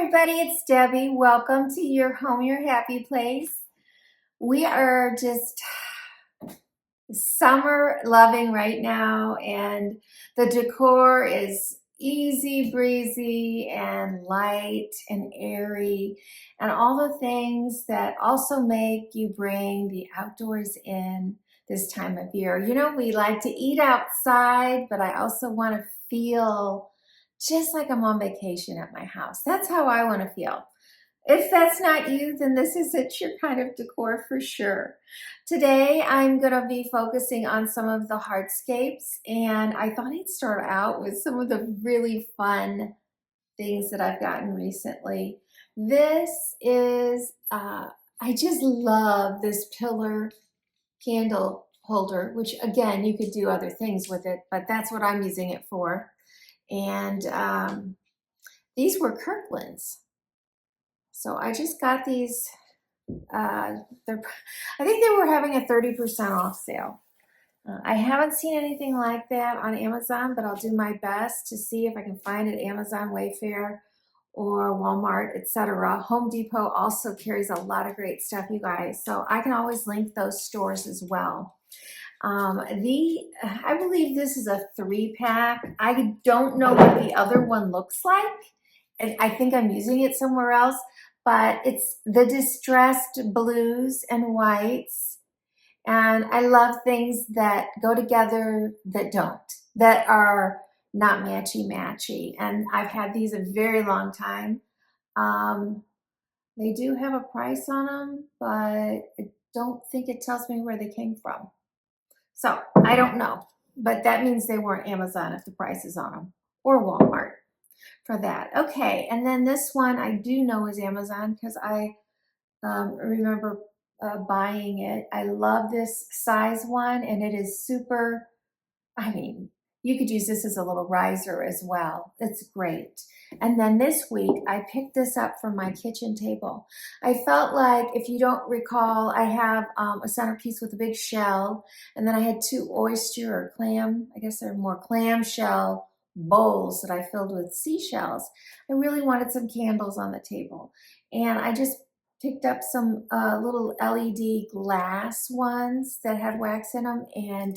everybody, it's Debbie. Welcome to your home, your happy place. We are just summer loving right now, and the decor is easy breezy and light and airy, and all the things that also make you bring the outdoors in this time of year. You know, we like to eat outside, but I also want to feel just like I'm on vacation at my house. That's how I want to feel. If that's not you, then this isn't your kind of decor for sure. Today, I'm going to be focusing on some of the hardscapes, and I thought I'd start out with some of the really fun things that I've gotten recently. This is, I just love this pillar candle holder, which again, you could do other things with it, but that's what I'm using it for. And these were Kirkland's. So I just got these, I think they were having a 30% off sale. I haven't seen anything like that on Amazon, but I'll do my best to see if I can find it Amazon, Wayfair, or Walmart, etc. Home Depot also carries a lot of great stuff, you guys. So I can always link those stores as well. I believe this is a 3-pack. I don't know what the other one looks like, and I think I'm using it somewhere else, but it's the distressed blues and whites, and I love things that go together that don't, that are not matchy-matchy, and I've had these a very long time. They do have a price on them, but I don't think it tells me where they came from. So I don't know, but that means they weren't Amazon if the price is on them, or Walmart for that. Okay, and then this one I do know is Amazon because I remember buying it. I love this size one, and it is super, I mean, you could use this as a little riser as well. It's great. And then this week, I picked this up for my kitchen table. I felt like, if you don't recall, I have a centerpiece with a big shell, and then I had 2 oyster or clam, I guess they're more clam shell bowls that I filled with seashells. I really wanted some candles on the table, and I just picked up some little LED glass ones that had wax in them, and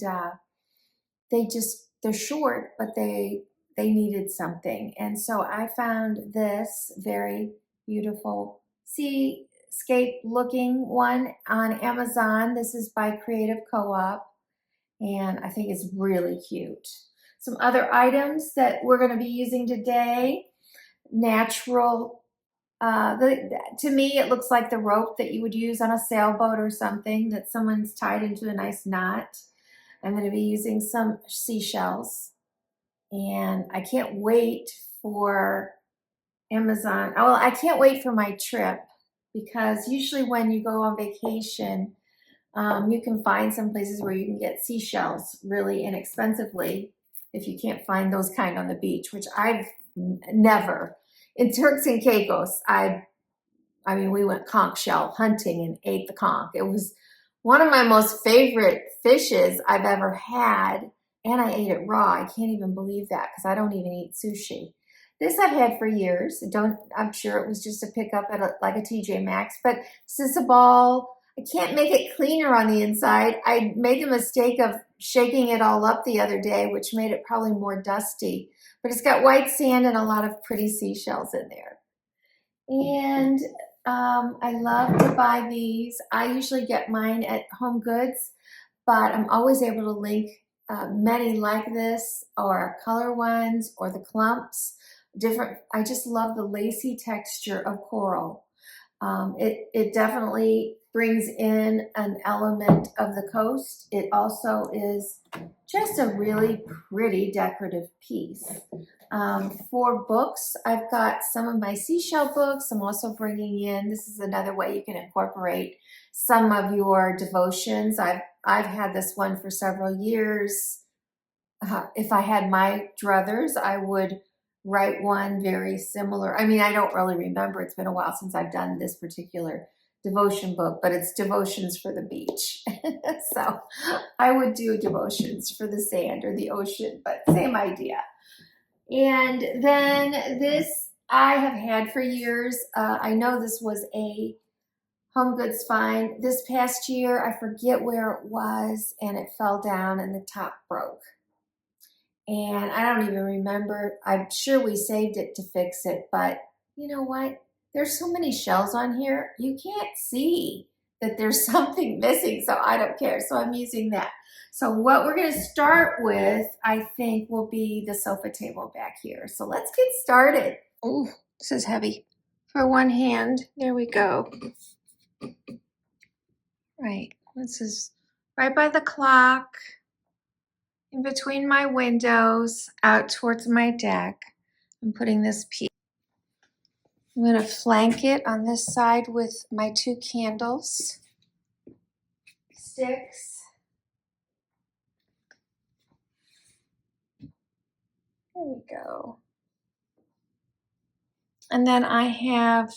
they're short, but they needed something. And so I found this very beautiful seascape looking one on Amazon. This is by Creative Co-op, and I think it's really cute. Some other items that we're going to be using today, natural, to me it looks like the rope that you would use on a sailboat or something that someone's tied into a nice knot. I'm going to be using some seashells, and I can't wait for Amazon. Well, I can't wait for my trip, because usually when you go on vacation, you can find some places where you can get seashells really inexpensively if you can't find those kind on the beach, which I've never. In Turks and Caicos, I mean, we went conch shell hunting and ate the conch. It was one of my most favorite fishes I've ever had, and I ate it raw. I can't even believe that, because I don't even eat sushi. This I've had for years. I'm sure it was just a pickup at like a TJ Maxx, but this is a ball. I can't make it cleaner on the inside. I made the mistake of shaking it all up the other day, which made it probably more dusty, but it's got white sand and a lot of pretty seashells in there. And I love to buy these. I usually get mine at Home Goods, but I'm always able to link many like this, or color ones, or the clumps. I just love the lacy texture of coral. It definitely brings in an element of the coast. It also is just a really pretty decorative piece. For books, I've got some of my seashell books. I'm also bringing in, this is another way you can incorporate some of your devotions. I've had this one for several years. If I had my druthers, I would write one very similar. I mean, I don't really remember. It's been a while since I've done this particular devotion book, but it's devotions for the beach. So I would do devotions for the sand or the ocean, but same idea. And then this, I have had for years. I know this was a Home Goods find. This past year, I forget where it was, and it fell down and the top broke. And I don't even remember. I'm sure we saved it to fix it, but you know what? There's so many shells on here, you can't see that there's something missing, so I don't care. So I'm using that. So what we're gonna start with, I think, will be the sofa table back here. So let's get started. Oh, this is heavy. For one hand, there we go. Right, this is right by the clock, in between my windows, out towards my deck. I'm putting this piece. I'm going to flank it on this side with my 2 candles sticks. There we go. And then I have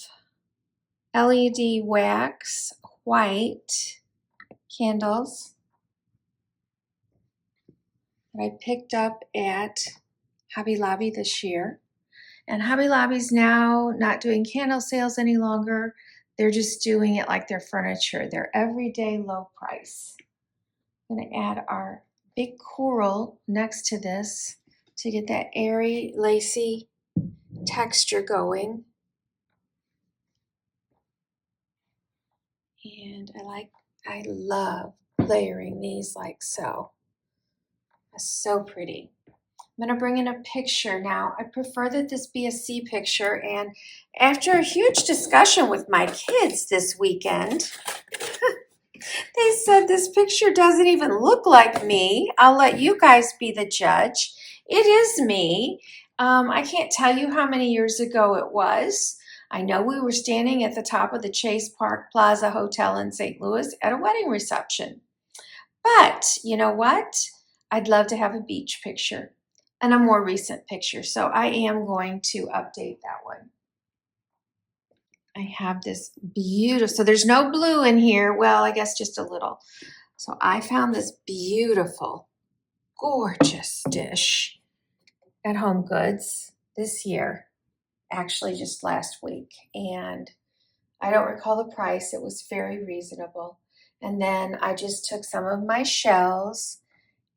LED wax white candles that I picked up at Hobby Lobby this year. And Hobby Lobby's now not doing candle sales any longer. They're just doing it like their furniture. They're everyday low price. I'm going to add our big coral next to this to get that airy, lacy texture going. And I love layering these like so. That's so pretty. I'm going to bring in a picture now. I prefer that this be a C picture, and after a huge discussion with my kids this weekend, they said this picture doesn't even look like me. I'll let you guys be the judge. It is me. I can't tell you how many years ago it was. I know we were standing at the top of the Chase Park Plaza Hotel in St. Louis at a wedding reception. But you know what? I'd love to have a beach picture and a more recent picture. So I am going to update that one. I have this beautiful, so there's no blue in here. Well, I guess just a little. So I found this beautiful, gorgeous dish at Home Goods this year, actually just last week. And I don't recall the price. It was very reasonable. And then I just took some of my shells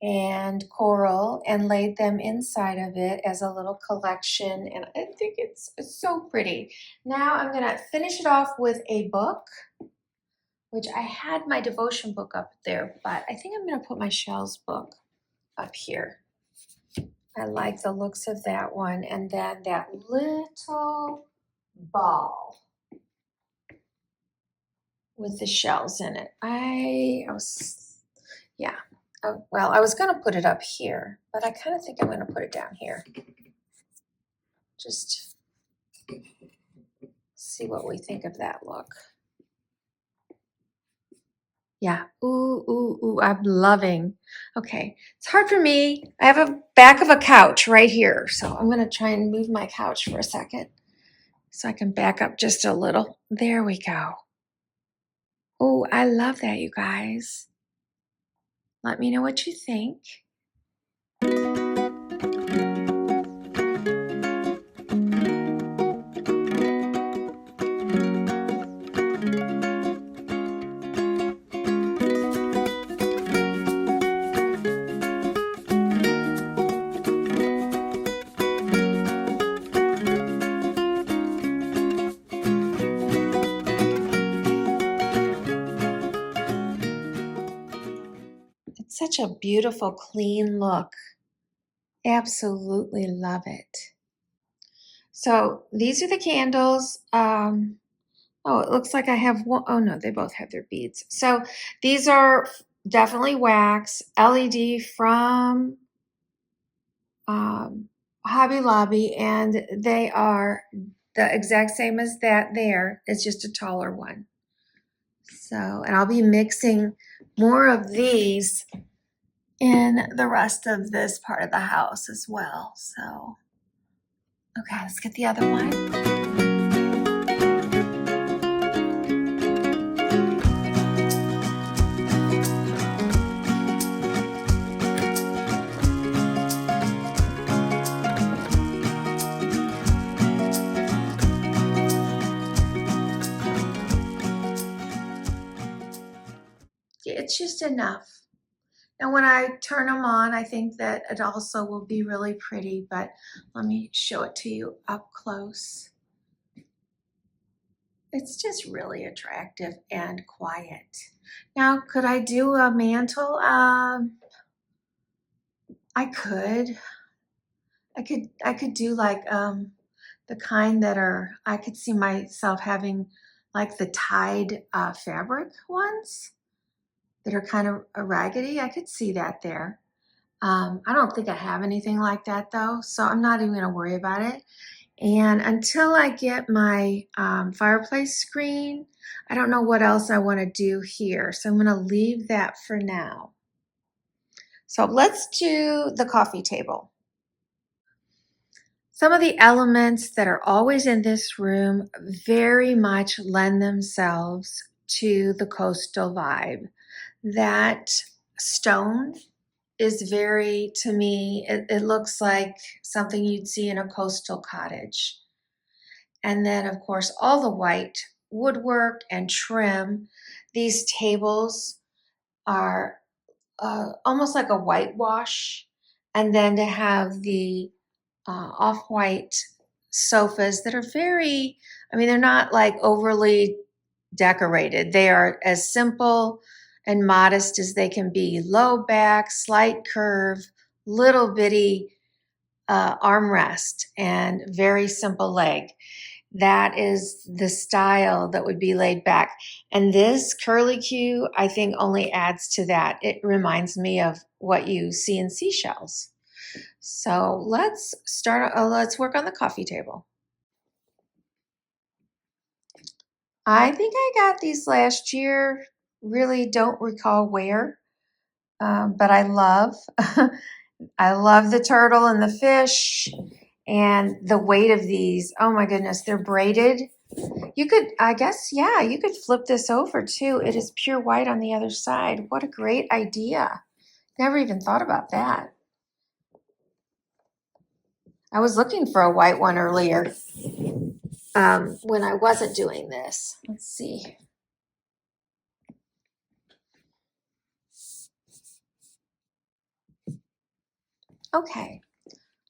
and coral and laid them inside of it as a little collection, and I think it's so pretty. Now I'm going to finish it off with a book, which I had my devotion book up there, but I think I'm going to put my shells book up here. I like the looks of that one, and then that little ball with the shells in it. Well, I was going to put it up here, but I kind of think I'm going to put it down here. Just see what we think of that look. Yeah. Ooh, ooh, ooh, I'm loving. Okay. It's hard for me. I have a back of a couch right here. So I'm going to try and move my couch for a second so I can back up just a little. There we go. Oh, I love that, you guys. Let me know what you think. Such a beautiful, clean look. Absolutely love it. So these are the candles. Oh, it looks like I have one. Oh no, they both have their beads. So these are definitely wax, LED from Hobby Lobby, and they are the exact same as that there. It's just a taller one. So, and I'll be mixing more of these in the rest of this part of the house as well. So, okay, let's get the other one. it's just enough. And when I turn them on, I think that it also will be really pretty, but let me show it to you up close. It's just really attractive and quiet. Now, could I do a mantle? I could. I could do like the kind that are, I could see myself having like the tied fabric ones that are kind of raggedy. I could see that there. I don't think I have anything like that though, so I'm not even gonna worry about it. And until I get my fireplace screen, I don't know what else I wanna do here. So I'm gonna leave that for now. So let's do the coffee table. Some of the elements that are always in this room very much lend themselves to the coastal vibe. That stone is very, to me, it looks like something you'd see in a coastal cottage. And then, of course, all the white woodwork and trim. These tables are almost like a whitewash. And then to have the off-white sofas that are very, I mean, they're not like overly decorated. They are as simple and modest as they can be. Low back, slight curve, little bitty armrest, and very simple leg. That is the style that would be laid back. And this curly Q, I think, only adds to that. It reminds me of what you see in seashells. So let's start, let's work on the coffee table. I think I got these last year, really don't recall where, but I love, I love the turtle and the fish and the weight of these. Oh my goodness, they're braided. You could, I guess, yeah, you could flip this over too. It is pure white on the other side. What a great idea. Never even thought about that. I was looking for a white one earlier when I wasn't doing this. Let's see. Okay,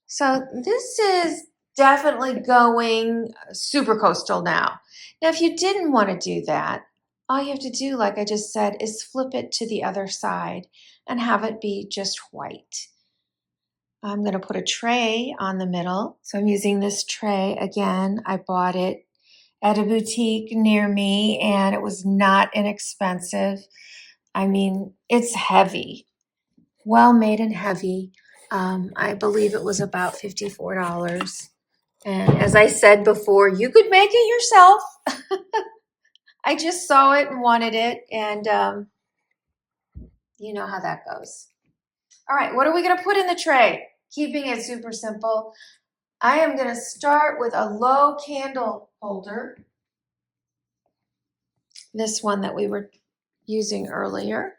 so this is definitely going super coastal now. Now, if you didn't want to do that, all you have to do, like I just said, is flip it to the other side and have it be just white. I'm going to put a tray on the middle. So I'm using this tray again. I bought it at a boutique near me and it was not inexpensive. I mean, it's heavy, well made and heavy. I believe it was about $54. And as I said before, you could make it yourself. I just saw it and wanted it. And you know how that goes. All right, what are we going to put in the tray? Keeping it super simple. I am going to start with a low candle holder. This one that we were using earlier.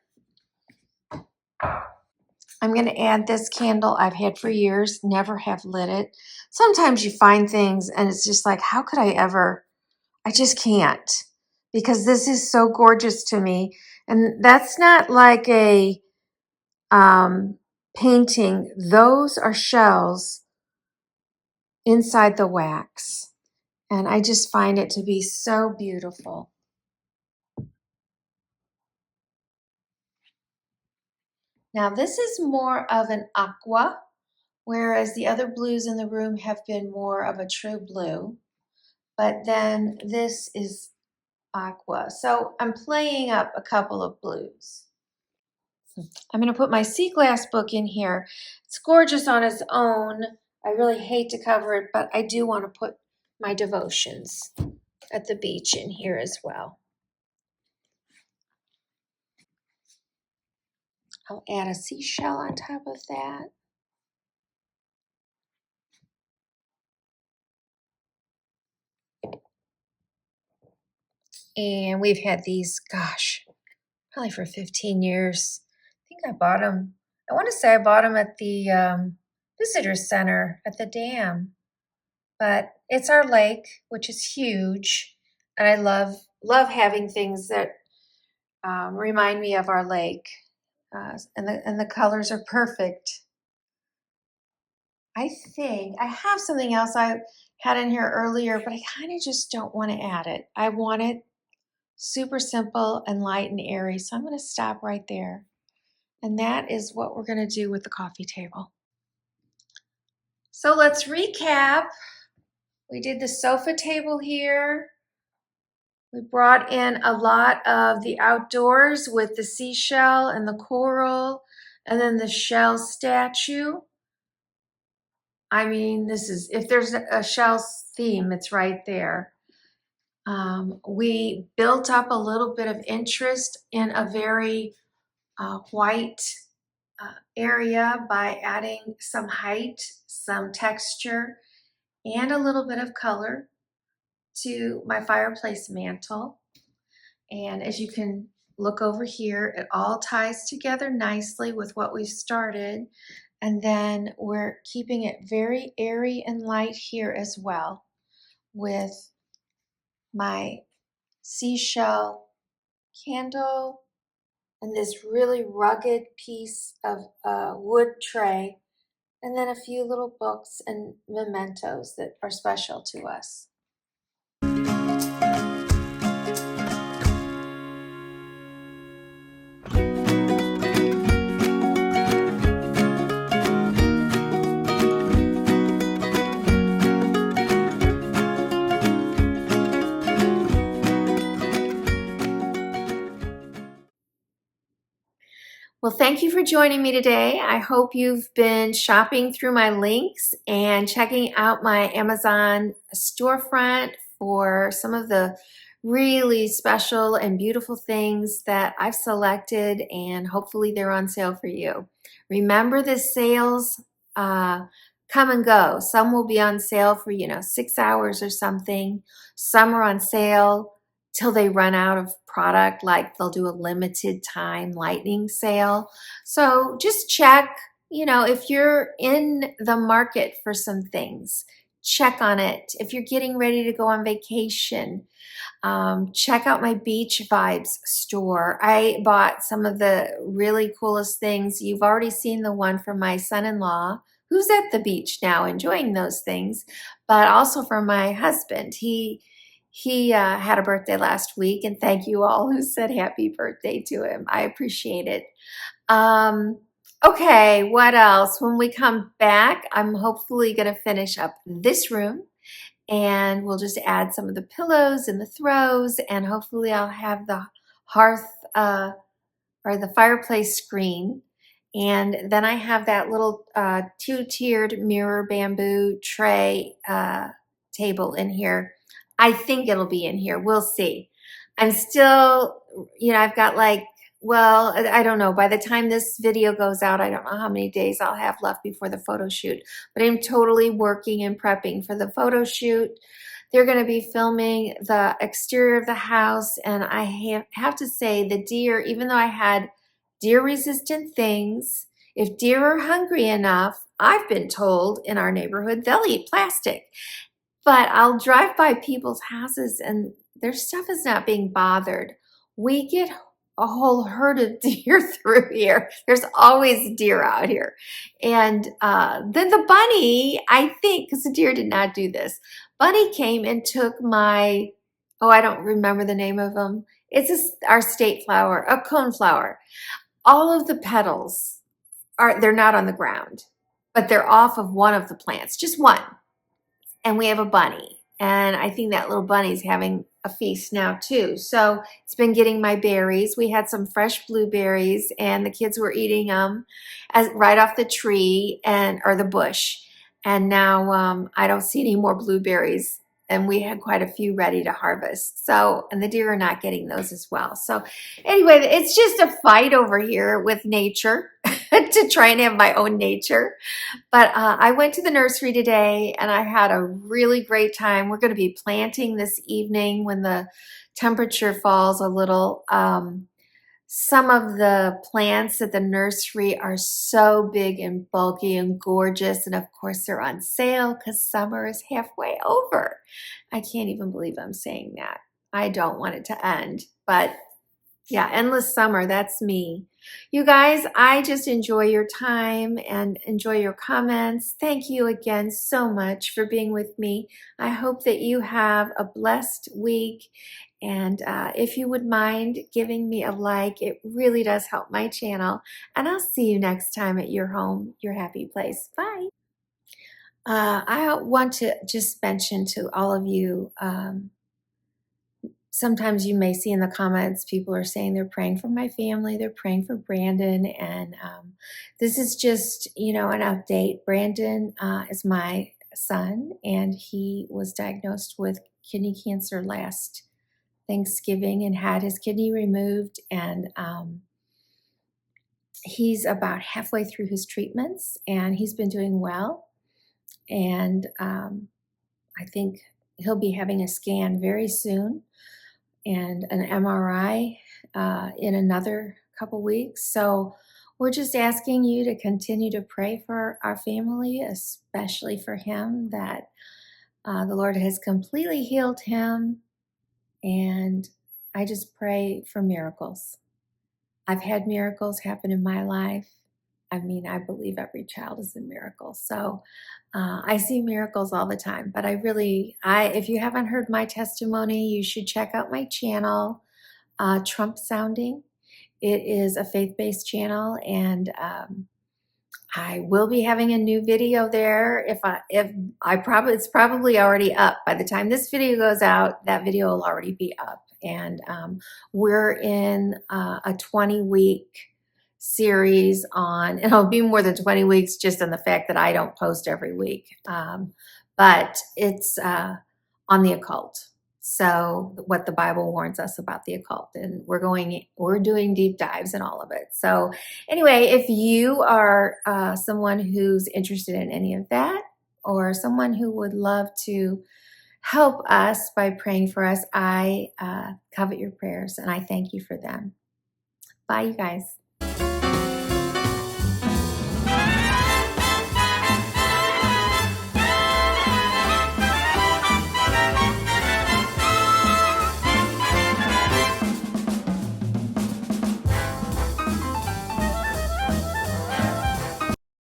I'm going to add this candle I've had for years, never have lit it. Sometimes you find things and it's just like, how could I ever? I just can't, because this is so gorgeous to me. And that's not like a painting. Those are shells inside the wax. And I just find it to be so beautiful. Now this is more of an aqua, whereas the other blues in the room have been more of a true blue. But then this is aqua. So I'm playing up a couple of blues. I'm going to put my sea glass book in here. It's gorgeous on its own. I really hate to cover it, but I do want to put my devotions at the beach in here as well. I'll add a seashell on top of that. And we've had these, gosh, probably for 15 years. I think I bought them. I want to say I bought them at the visitor center at the dam. But it's our lake, which is huge. And I love having things that remind me of our lake. And the colors are perfect. I think I have something else I had in here earlier, but I kind of just don't want to add it. I want it super simple and light and airy. So I'm going to stop right there. And that is what we're going to do with the coffee table. So let's recap. We did the sofa table here. We brought in a lot of the outdoors with the seashell and the coral and then the shell statue. I mean, this is, if there's a shell theme, it's right there. We built up a little bit of interest in a very white area by adding some height, some texture, and a little bit of color to my fireplace mantle. And as you can look over here, it all ties together nicely with what we've started. And then we're keeping it very airy and light here as well with my seashell candle and this really rugged piece of wood tray, and then a few little books and mementos that are special to us. Well, thank you for joining me today. I hope you've been shopping through my links and checking out my Amazon storefront for some of the really special and beautiful things that I've selected, and hopefully they're on sale for you. Remember, the sales come and go. Some will be on sale for, 6 hours or something. Some are on sale till they run out of product, like they'll do a limited time lightning sale. So just check, if you're in the market for some things, check on it. If you're getting ready to go on vacation, check out my Beach Vibes store. I bought some of the really coolest things. You've already seen the one from my son-in-law, who's at the beach now enjoying those things, but also from my husband. He had a birthday last week, and thank you all who said happy birthday to him. I appreciate it. Okay, what else? When we come back, I'm hopefully going to finish up this room, and we'll just add some of the pillows and the throws, and hopefully I'll have the hearth or the fireplace screen. And then I have that little two-tiered mirror bamboo tray table in here. I think it'll be in here. We'll see. I'm still, I've got well, I don't know. By the time this video goes out, I don't know how many days I'll have left before the photo shoot. But I'm totally working and prepping for the photo shoot. They're going to be filming the exterior of the house. And I have to say, the deer, even though I had deer-resistant things, if deer are hungry enough, I've been told in our neighborhood, they'll eat plastic. But I'll drive by people's houses and their stuff is not being bothered. We get a whole herd of deer through here. There's always deer out here. And then the bunny, I think, because the deer did not do this, bunny came and took my, I don't remember the name of them. It's our state flower, a coneflower. All of the petals they're not on the ground, but they're off of one of the plants, just one. And we have a bunny, and I think that little bunny's having a feast now too. So it's been getting my berries. We had some fresh blueberries, and the kids were eating them right off the tree or the bush. And now I don't see any more blueberries, and we had quite a few ready to harvest. So, and the deer are not getting those as well. So anyway, it's just a fight over here with nature to try and have my own nature. But I went to the nursery today and I had a really great time. We're going to be planting this evening when the temperature falls a little. Some of the plants at the nursery are so big and bulky and gorgeous. And of course, they're on sale because summer is halfway over. I can't even believe I'm saying that. I don't want it to end, but Yeah, endless summer, that's me. You guys, I just enjoy your time and enjoy your comments. Thank you again so much for being with me. I hope that you have a blessed week. And if you would mind giving me a like, it really does help my channel. And I'll see you next time at your home, your happy place. Bye. I want to just mention to all of you, sometimes you may see in the comments, people are saying they're praying for my family, they're praying for Brandon. And this is just, you know, an update. Brandon is my son, and he was diagnosed with kidney cancer last Thanksgiving and had his kidney removed. And he's about halfway through his treatments, and he's been doing well. And I think he'll be having a scan very soon and an MRI in another couple weeks. So we're just asking you to continue to pray for our family, especially for him, that the Lord has completely healed him. And I just pray for miracles. I've had miracles happen in my life. I mean, I believe every child is a miracle. So I see miracles all the time. But if you haven't heard my testimony, you should check out my channel, Trump Sounding. It is a faith-based channel, and I will be having a new video there. It's probably already up by the time this video goes out. That video will already be up, and we're in a 20-week series on. And it'll be more than 20 weeks, just on the fact that I don't post every week, but it's on the occult. So what the Bible warns us about the occult, and we're doing deep dives in all of it. So anyway, if you are someone who's interested in any of that, or someone who would love to help us by praying for us, I covet your prayers, and I thank you for them. Bye, you guys.